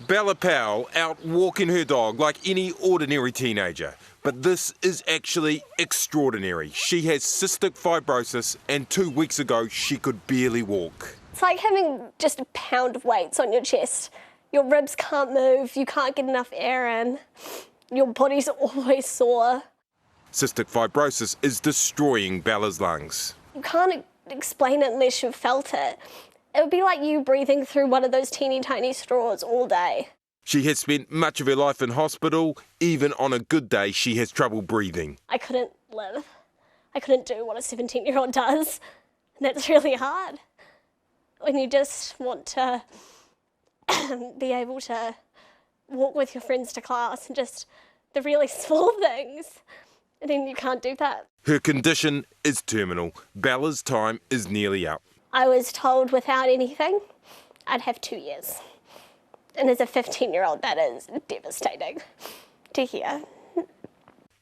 Bella Powell out walking her dog like any ordinary teenager. But this is actually extraordinary. She has cystic fibrosis and 2 weeks ago she could barely walk. It's like having just a pound of weights on your chest. Your ribs can't move, you can't get enough air in, your body's always sore. Cystic fibrosis is destroying Bella's lungs. You can't explain it unless you've felt it. It would be like you breathing through one of those teeny tiny straws all day. She has spent much of her life in hospital. Even on a good day, she has trouble breathing. I couldn't live. I couldn't do what a 17-year-old does. And that's really hard. When you just want to be able to walk with your friends to class and just the really small things, and then you can't do that. Her condition is terminal. Bella's time is nearly up. I was told without anything, I'd have 2 years. And as a 15-year-old, that is devastating to hear.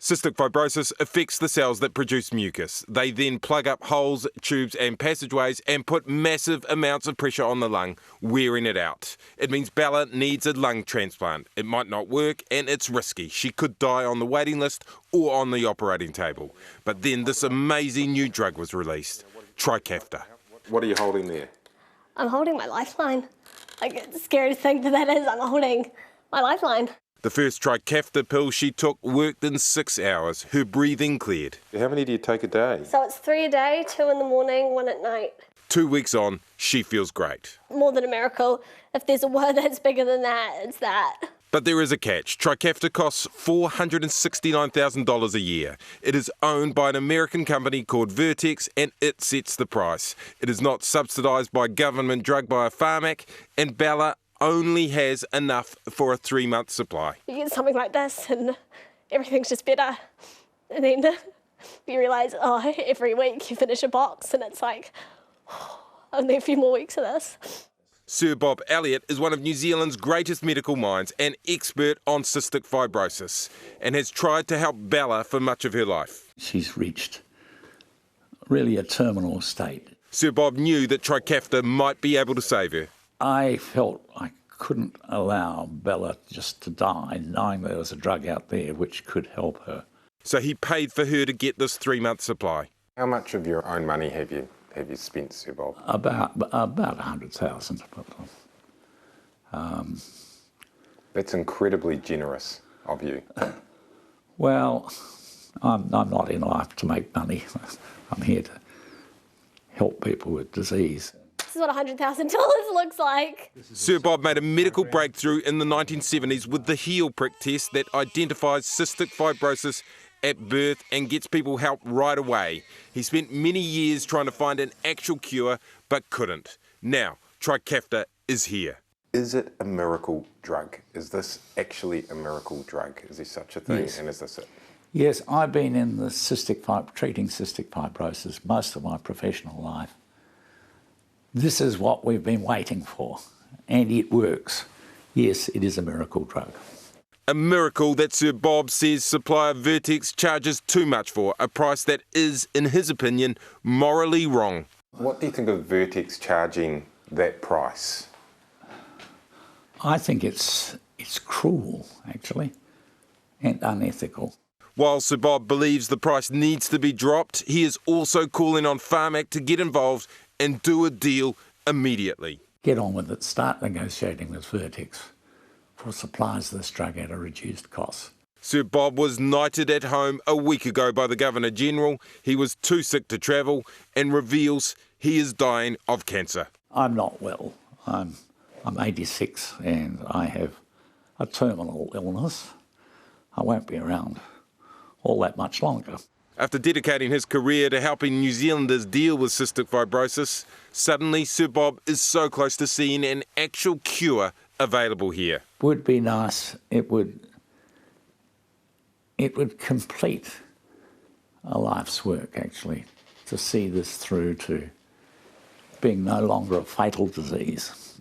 Cystic fibrosis affects the cells that produce mucus. They then plug up holes, tubes and passageways and put massive amounts of pressure on the lung, wearing it out. It means Bella needs a lung transplant. It might not work and it's risky. She could die on the waiting list or on the operating table. But then this amazing new drug was released, Trikafta. What are you holding there? I'm holding my lifeline. Like, the scariest thing that is, I'm holding my lifeline. The first Trikafta pill she took worked in 6 hours. Her breathing cleared. How many do you take a day? So it's 3 a day, 2 in the morning, 1 at night. 2 weeks on, she feels great. More than a miracle. If there's a word that's bigger than that, it's that. But there is a catch. Trikafta costs $469,000 a year. It is owned by an American company called Vertex and it sets the price. It is not subsidised by government drug biopharmac and Bella only has enough for a 3-month supply. You get something like this and everything's just better. And then you realise, oh, every week you finish a box and it's like, oh, only a few more weeks of this. Sir Bob Elliott is one of New Zealand's greatest medical minds and expert on cystic fibrosis and has tried to help Bella for much of her life. She's reached really a terminal state. Sir Bob knew that Trikafta might be able to save her. I felt I couldn't allow Bella just to die, knowing there was a drug out there which could help her. So he paid for her to get this 3-month supply. How much of your own money have you spent, Sir Bob? About 100,000. That's incredibly generous of you. Well, I'm not in life to make money. I'm here to help people with disease. This is what $100,000 looks like. Sir Bob made a medical breakthrough in the 1970s with the heel prick test that identifies cystic fibrosis at birth and gets people help right away. He spent many years trying to find an actual cure, but couldn't. Now, Trikafta is here. Is it a miracle drug? Is this actually a miracle drug? Is there such a thing? Yes. And is this it? Yes, I've been in the treating cystic fibrosis most of my professional life. This is what we've been waiting for, and it works. Yes, it is a miracle drug. A miracle that Sir Bob says supplier Vertex charges too much for, a price that is, in his opinion, morally wrong. What do you think of Vertex charging that price? I think it's cruel, actually, and unethical. While Sir Bob believes the price needs to be dropped, he is also calling on Pharmac to get involved and do a deal immediately. Get on with it. Start negotiating with Vertex for supplies of this drug at a reduced cost. Sir Bob was knighted at home a week ago by the Governor-General. He was too sick to travel and reveals he is dying of cancer. I'm not well. I'm 86 and I have a terminal illness. I won't be around all that much longer. After dedicating his career to helping New Zealanders deal with cystic fibrosis, suddenly Sir Bob is so close to seeing an actual cure available here. Would be nice. It would complete a life's work, actually, to see this through to being no longer a fatal disease.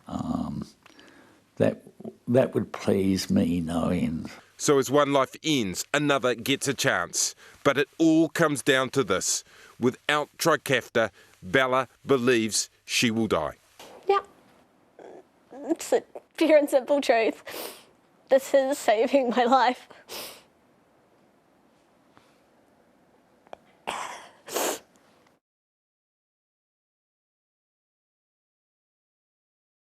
That would please me no end. So as one life ends, another gets a chance. But it all comes down to this. Without Trikafta, Bella believes she will die. Yep. It's a pure and simple truth. This is saving my life.